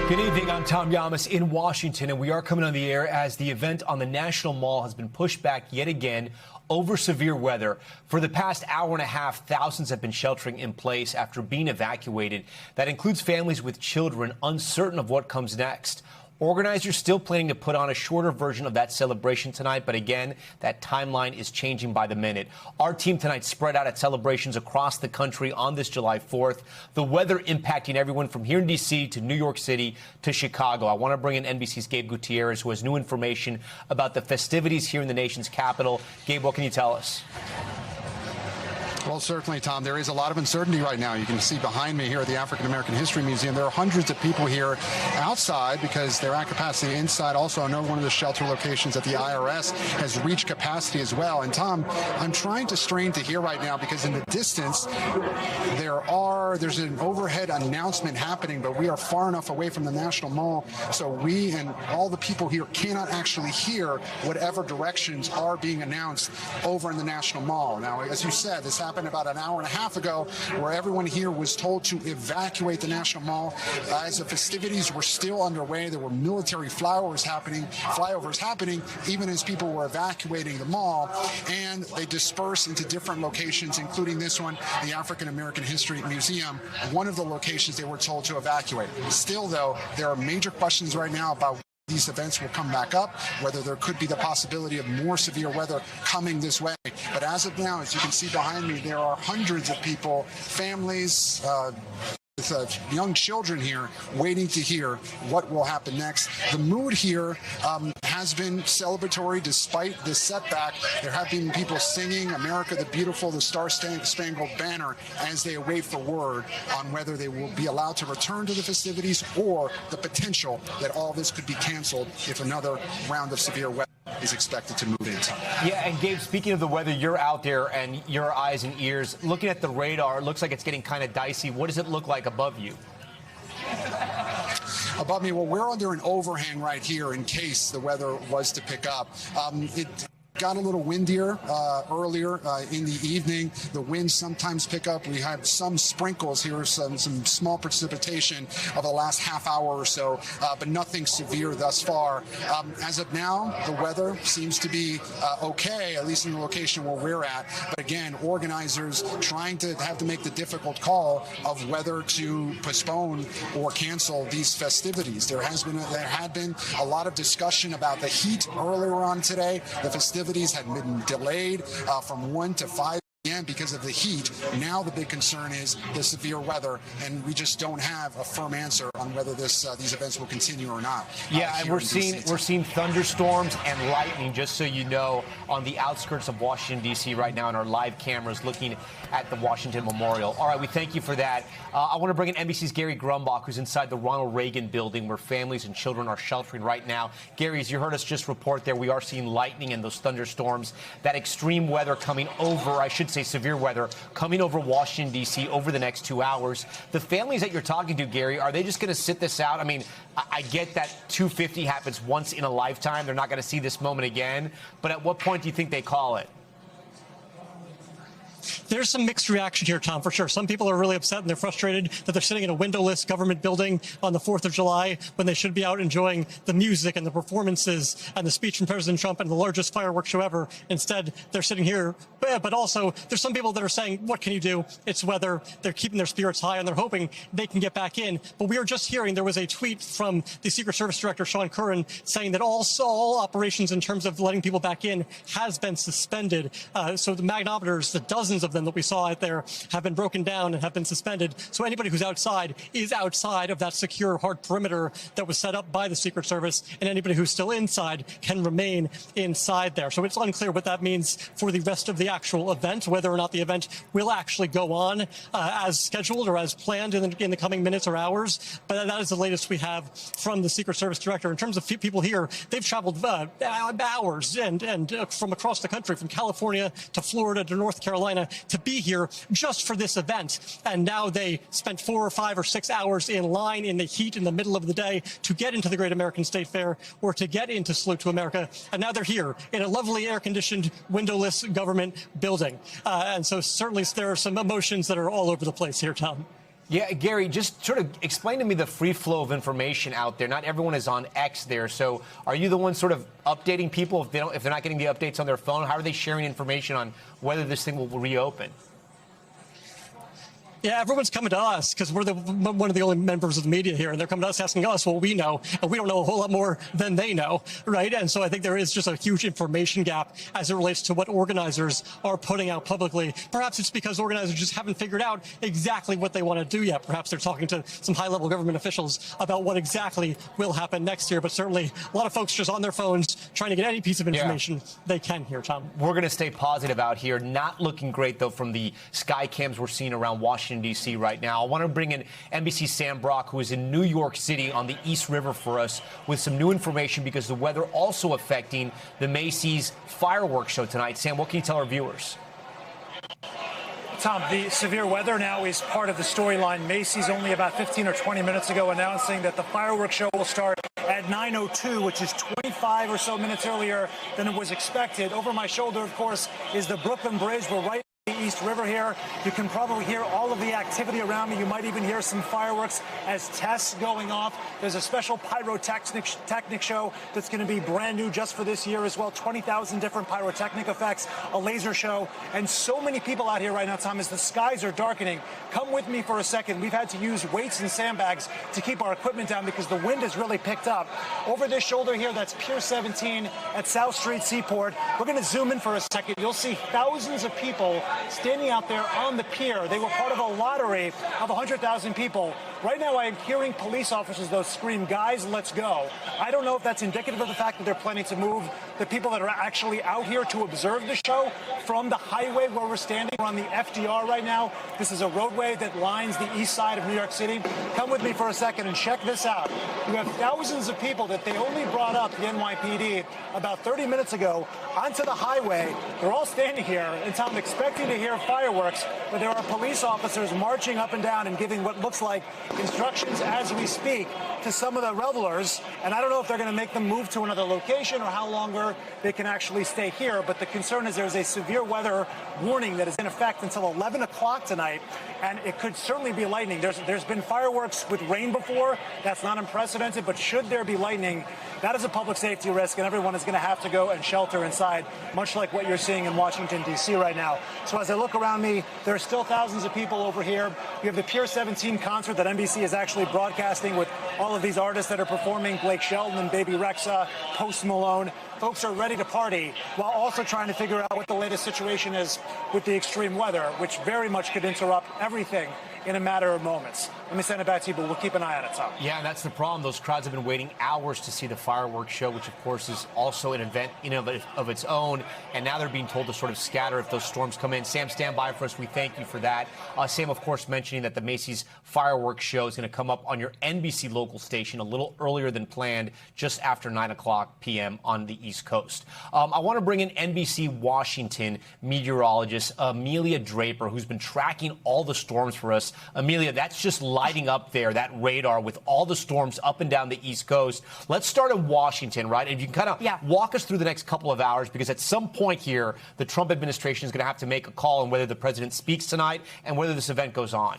Good evening, I'm Tom Yamas in Washington, and we are coming on the air as the event on the National Mall has been pushed back yet again over severe weather. For the past hour and a half, thousands have been sheltering in place after being evacuated. That includes families with children uncertain of what comes next. Organizers still planning to put on a shorter version of that celebration tonight, but again, that timeline is changing by the minute. Our team tonight spread out at celebrations across the country on this July 4th. The weather impacting everyone from here in D.C. to New York City to Chicago. I want to bring in NBC's Gabe Gutierrez, who has new information about the festivities here in the nation's capital. Gabe, what can you tell us? Well, certainly, Tom, there is a lot of uncertainty right now. You can see behind me here at the African American History Museum, there are hundreds of people here outside because they're at capacity inside. Also, I know one of the shelter locations at the IRS has reached capacity as well. And Tom, I'm trying to strain to hear right now because in the distance, there's an overhead announcement happening, but we are far enough away from the National Mall, so we and all the people here cannot actually hear whatever directions are being announced over in the National Mall. Now, as you said, this happened about an hour and a half ago, where everyone here was told to evacuate the National Mall. As the festivities were still underway, there were military flyovers happening, even as people were evacuating the mall, and they dispersed into different locations, including this one, the African American History Museum, one of the locations they were told to evacuate. Still, though, there are major questions right now about these events will come back up, whether there could be the possibility of more severe weather coming this way. But as of now, as you can see behind me, there are hundreds of people, families, with young children here waiting to hear what will happen next. The mood here has been celebratory despite the setback. There have been people singing America the Beautiful, the Star-Spangled Banner, as they await for word on whether they will be allowed to return to the festivities or the potential that all this could be canceled if another round of severe weather is expected to move in. Yeah, and Gabe, speaking of the weather, you're out there and your eyes and ears looking at the radar. It looks like it's getting kind of dicey. What does it look like above you? Above me, well, we're under an overhang right here in case the weather was to pick up. It got a little windier earlier in the evening. The winds sometimes pick up. We have some sprinkles here, some small precipitation over the last half hour or so, but nothing severe thus far. As of now, the weather seems to be okay, at least in the location where we're at. But again, organizers trying to have to make the difficult call of whether to postpone or cancel these festivities. There had been a lot of discussion about the heat earlier on today. The festivities had been delayed from 1 to 5 p.m. because of the heat. Now the big concern is the severe weather, and we just don't have a firm answer on whether these events will continue or not. Yeah, and we're seeing thunderstorms and lightning, just so you know, on the outskirts of Washington, D.C. right now in our live cameras looking at the Washington Memorial. All right, we thank you for that. I want to bring in NBC's Gary Grumbach, who's inside the Ronald Reagan building where families and children are sheltering right now. Gary, as you heard us just report there, we are seeing lightning and those thunderstorms, that extreme weather coming over, I should say severe weather, coming over Washington, D.C. over the next 2 hours. The families that you're talking to, Gary, are they just going to sit this out? I mean, I get that 250 happens once in a lifetime. They're not going to see this moment again. But at what point do you think they call it? There's some mixed reaction here, Tom, for sure. Some people are really upset and they're frustrated that they're sitting in a windowless government building on the 4th of July when they should be out enjoying the music and the performances and the speech from President Trump and the largest fireworks show ever. Instead, they're sitting here. But also, there's some people that are saying, what can you do? It's weather. They're keeping their spirits high and they're hoping they can get back in. But we were just hearing there was a tweet from the Secret Service Director, Sean Curran, saying that all operations in terms of letting people back in has been suspended. So the magnometers, the dozens of them that we saw out there, have been broken down and have been suspended. So anybody who's outside is outside of that secure hard perimeter that was set up by the Secret Service, and anybody who's still inside can remain inside there. So it's unclear what that means for the rest of the actual event, whether or not the event will actually go on as scheduled or as planned in the coming minutes or hours. But that is the latest we have from the Secret Service Director. In terms of people here, they've traveled hours and from across the country, from California to Florida to North Carolina, to be here just for this event. And now they spent 4 or 5 or 6 hours in line in the heat in the middle of the day to get into the Great American State Fair or to get into Salute to America. And now they're here in a lovely air-conditioned, windowless government building. And so certainly there are some emotions that are all over the place here, Tom. Yeah, Gary, just sort of explain to me the free flow of information out there. Not everyone is on X there, so are you the one sort of updating people if they're not getting the updates on their phone? How are they sharing information on whether this thing will reopen? Yeah, everyone's coming to us because we're one of the only members of the media here, and they're coming to us asking us what we know, and we don't know a whole lot more than they know, right? And so I think there is just a huge information gap as it relates to what organizers are putting out publicly. Perhaps it's because organizers just haven't figured out exactly what they want to do yet. Perhaps they're talking to some high-level government officials about what exactly will happen next year, but certainly a lot of folks just on their phones trying to get any piece of information they can here, Tom. We're going to stay positive out here. Not looking great, though, from the sky cams we're seeing around Washington, D.C. right now. I want to bring in NBC's Sam Brock, who is in New York City on the East River for us with some new information because the weather also affecting the Macy's fireworks show tonight. Sam, what can you tell our viewers? Tom, the severe weather now is part of the storyline. Macy's only about 15 or 20 minutes ago announcing that the fireworks show will start at 9:02, which is 25 or so minutes earlier than it was expected. Over my shoulder, of course, is the Brooklyn Bridge. We're right the East River here. You can probably hear all of the activity around me. You might even hear some fireworks as tests going off. There's a special pyrotechnic show that's going to be brand new just for this year as well. 20,000 different pyrotechnic effects, a laser show, and so many people out here right now, Tom, as the skies are darkening. Come with me for a second. We've had to use weights and sandbags to keep our equipment down because the wind has really picked up. Over this shoulder here, that's Pier 17 at South Street Seaport. We're going to zoom in for a second. You'll see thousands of people standing out there on the pier. They were part of a lottery of 100,000 people. Right now, I am hearing police officers, though, scream, "Guys, let's go." I don't know if that's indicative of the fact that they're planning to move the people that are actually out here to observe the show from the highway where we're standing. We're on the FDR right now. This is a roadway that lines the east side of New York City. Come with me for a second and check this out. You have thousands of people that they only brought up, the NYPD, about 30 minutes ago onto the highway. They're all standing here, and Tom, expecting to hear fireworks, but there are police officers marching up and down and giving what looks like instructions as we speak to some of the revelers. And I don't know if they're going to make them move to another location or how longer they can actually stay here. But the concern is there's a severe weather warning that is in effect until 11 o'clock tonight, and it could certainly be lightning. There's been fireworks with rain before. That's not unprecedented, but should there be lightning, that is a public safety risk, and everyone is going to have to go and shelter inside, much like what you're seeing in Washington, D.C. right now. So as I look around me, there are still thousands of people over here. You have the Pier 17 concert that NBC is actually broadcasting with all of these artists that are performing, Blake Shelton and Baby Rexha, Post Malone. Folks are ready to party while also trying to figure out what the latest situation is with the extreme weather, which very much could interrupt everything in a matter of moments. Let me send it back to you, but we'll keep an eye on it, Tom. Yeah, and that's the problem. Those crowds have been waiting hours to see the fireworks show, which, of course, is also an event in of its own. And now they're being told to sort of scatter if those storms come in. Sam, stand by for us. We thank you for that. Sam, of course, mentioning that the Macy's fireworks show is going to come up on your NBC local station a little earlier than planned, just after 9 o'clock p.m. on the East Coast. I want to bring in NBC Washington meteorologist Amelia Draper, who's been tracking all the storms for us. Amelia, that's just lighting up there, that radar with all the storms up and down the East Coast. Let's start in Washington, right? And you can kind of walk us through the next couple of hours, because at some point here, the Trump administration is going to have to make a call on whether the president speaks tonight and whether this event goes on.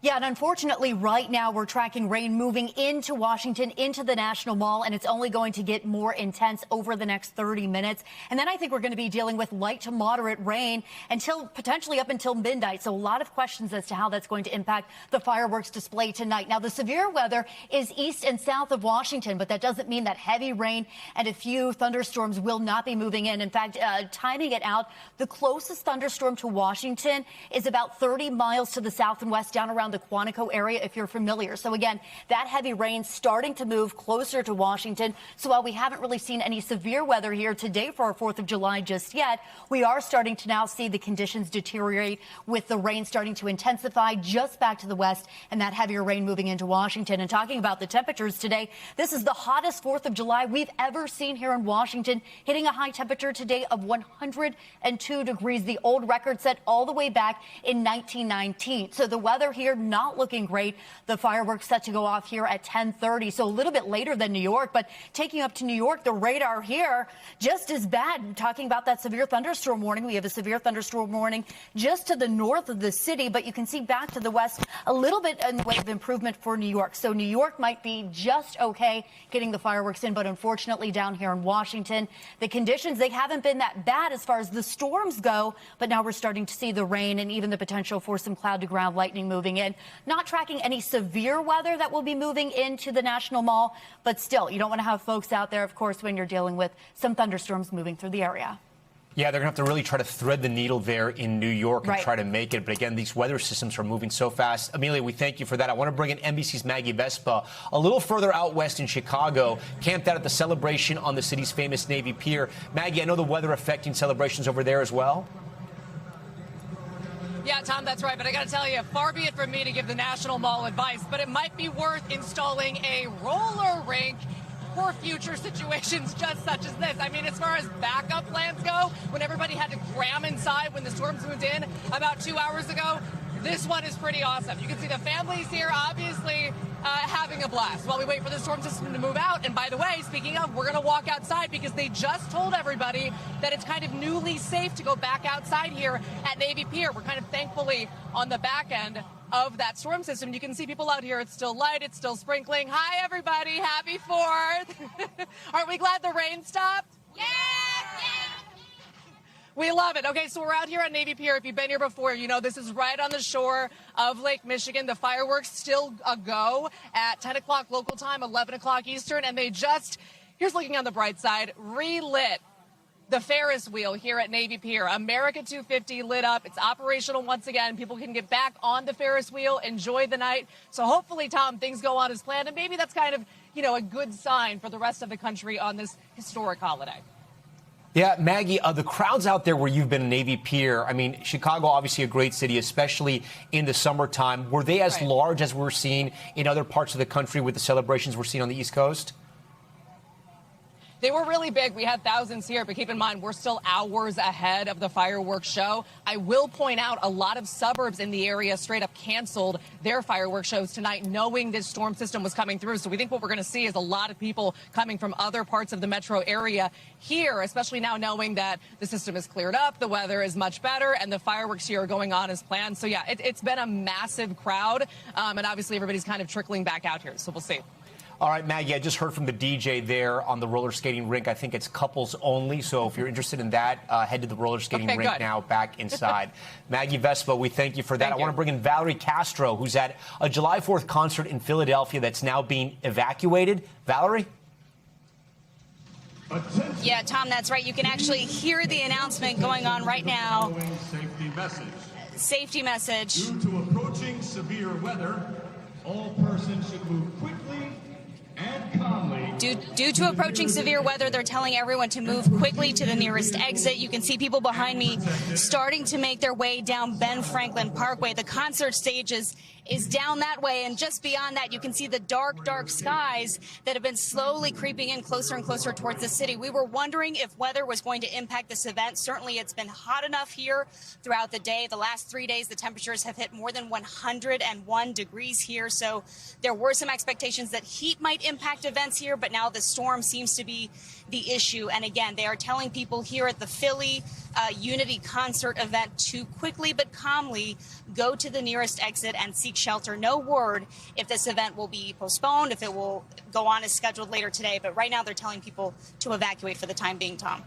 Yeah, and unfortunately, right now we're tracking rain moving into Washington, into the National Mall, and it's only going to get more intense over the next 30 minutes. And then I think we're going to be dealing with light to moderate rain until potentially up until midnight. So a lot of questions as to how that's going to impact the fireworks display tonight. Now, the severe weather is east and south of Washington, but that doesn't mean that heavy rain and a few thunderstorms will not be moving in. In fact, timing it out, the closest thunderstorm to Washington is about 30 miles to the south and west, down around the Quantico area, if you're familiar. So again, that heavy rain starting to move closer to Washington. So while we haven't really seen any severe weather here today for our 4th of July just yet, we are starting to now see the conditions deteriorate with the rain starting to intensify just back to the west and that heavier rain moving into Washington. And talking about the temperatures today, this is the hottest 4th of July we've ever seen here in Washington, hitting a high temperature today of 102 degrees, the old record set all the way back in 1919. So the weather here not looking great. The fireworks set to go off here at 10:30, so a little bit later than New York. But taking up to New York, the radar here just as bad. Talking about that severe thunderstorm warning, we have a severe thunderstorm warning just to the north of the city, but you can see back to the west a little bit in the way of improvement for New York. So New York might be just okay getting the fireworks in, but unfortunately down here in Washington, the conditions, they haven't been that bad as far as the storms go, but now we're starting to see the rain and even the potential for some cloud to ground lightning moving in. Not tracking any severe weather that will be moving into the National Mall, but still, you don't want to have folks out there, of course, when you're dealing with some thunderstorms moving through the area. Yeah, they're going to have to really try to thread the needle there in New York and Right. try to make it. But again, these weather systems are moving so fast. Amelia, we thank you for that. I want to bring in NBC's Maggie Vespa a little further out west in Chicago, camped out at the celebration on the city's famous Navy Pier. Maggie, I know the weather affecting celebrations over there as well. Yeah, Tom, that's right. But I got to tell you, far be it from me to give the National Mall advice, but it might be worth installing a roller rink for future situations just such as this. I mean, as far as backup plans go, when everybody had to cram inside when the storms moved in about 2 hours ago, this one is pretty awesome. You can see the families here obviously having a blast while we wait for the storm system to move out. And by the way, speaking of, we're going to walk outside because they just told everybody that it's kind of newly safe to go back outside here at Navy Pier. We're kind of thankfully on the back end of that storm system. You can see people out here. It's still light. It's still sprinkling. Hi, everybody. Happy 4th. Aren't we glad the rain stopped? Yeah! We love it. Okay, so we're out here on Navy Pier. If you've been here before, you know this is right on the shore of Lake Michigan. The fireworks still go at 10 o'clock local time, 11 o'clock Eastern, and they just, here's looking on the bright side, relit the Ferris wheel here at Navy Pier. America 250 lit up. It's operational once again. People can get back on the Ferris wheel, enjoy the night. So hopefully, Tom, things go on as planned, and maybe that's kind of, you know, a good sign for the rest of the country on this historic holiday. Yeah, Maggie, the crowds out there where you've been in Navy Pier, I mean, Chicago, obviously a great city, especially in the summertime. Were they as large as we're seeing in other parts of the country with the celebrations we're seeing on the East Coast? They were really big. We had thousands here, but keep in mind, we're still hours ahead of the fireworks show. I will point out a lot of suburbs in the area straight up canceled their fireworks shows tonight, knowing this storm system was coming through. So we think what we're going to see is a lot of people coming from other parts of the metro area here, especially now knowing that the system is cleared up, the weather is much better, and the fireworks here are going on as planned. So, yeah, it's been a massive crowd, and obviously everybody's kind of trickling back out here. So we'll see. All right, Maggie, I just heard from the DJ there on the roller skating rink. I think it's couples only. So if you're interested in that, head to the roller skating rink good. now back inside. Maggie Vespa, we thank you for that. Thank I want to bring in Valerie Castro, who's at a July 4th concert in Philadelphia that's now being evacuated. Valerie? Yeah, Tom, that's right. You can actually hear the announcement going on right now. Safety message. Safety message. Due to approaching severe weather, all persons should move quickly and calmly. Due to approaching severe weather, they're telling everyone to move quickly to the nearest exit. You can see people behind me starting to make their way down Ben Franklin Parkway. The concert stage is down that way, and just beyond that, you can see the dark, dark skies that have been slowly creeping in closer and closer towards the city. We were wondering if weather was going to impact this event. Certainly, it's been hot enough here throughout the day. The last 3 days, the temperatures have hit more than 101 degrees here, so there were some expectations that heat might impact events here, but now the storm seems to be the issue. And again, they are telling people here at the Philly Unity concert event to quickly but calmly go to the nearest exit and seek shelter. No word if this event will be postponed, if it will go on as scheduled later today. But right now they're telling people to evacuate for the time being, Tom.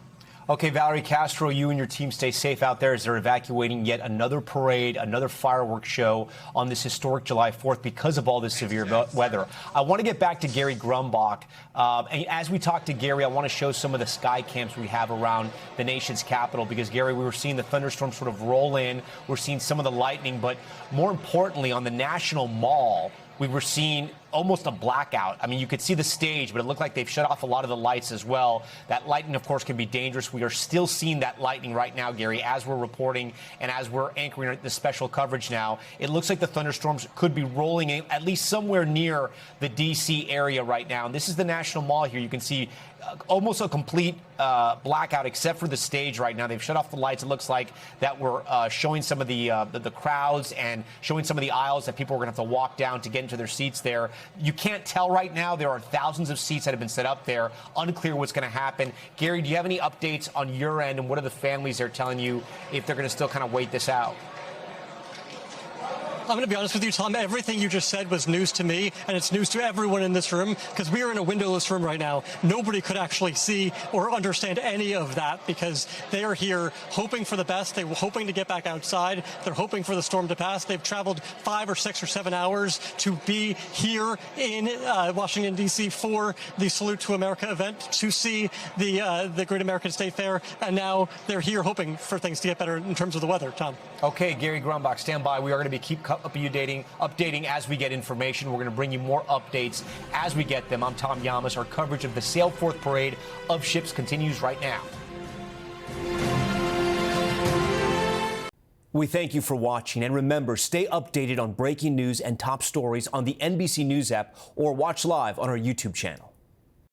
Okay, Valerie Castro, you and your team stay safe out there as they're evacuating yet another parade, another fireworks show on this historic July 4th because of all this severe weather. I want to get back to Gary Grumbach. And as we talk to Gary, I want to show some of the sky cams we have around the nation's capital because, Gary, we were seeing the thunderstorms sort of roll in. We're seeing some of the lightning. But more importantly, on the National Mall, we were seeing almost a blackout. I mean, you could see the stage, but it looked like they've shut off a lot of the lights as well. That lightning, of course, can be dangerous. We are still seeing that lightning right now, Gary, as we're reporting and as we're anchoring the special coverage now. It looks like the thunderstorms could be rolling in at least somewhere near the D.C. area right now. And this is the National Mall here. You can see almost a complete blackout except for the stage right now. They've shut off the lights. It looks like that we're showing some of the crowds and showing some of the aisles that people are going to have to walk down to get into their seats there. You can't tell right now. There are thousands of seats that have been set up there. Unclear what's going to happen. Gary, do you have any updates on your end, and what are the families there telling you if they're going to still kind of wait this out? I'm going to be honest with you, Tom. Everything you just said was news to me, and it's news to everyone in this room, because we are in a windowless room right now. Nobody could actually see or understand any of that, because they are here hoping for the best. They were hoping to get back outside. They're hoping for the storm to pass. They've traveled 5 or 6 or 7 hours to be here in Washington, D.C. for the Salute to America event, to see the Great American State Fair, and now they're here hoping for things to get better in terms of the weather, Tom. Okay, Gary Grumbach, stand by. We are going to be updating as we get information. We're going to bring you more updates as we get them. I'm Tom Yamas. Our coverage of the Sail Forth Parade of Ships continues right now. We thank you for watching, and remember, stay updated on breaking news and top stories on the NBC News app or watch live on our YouTube channel.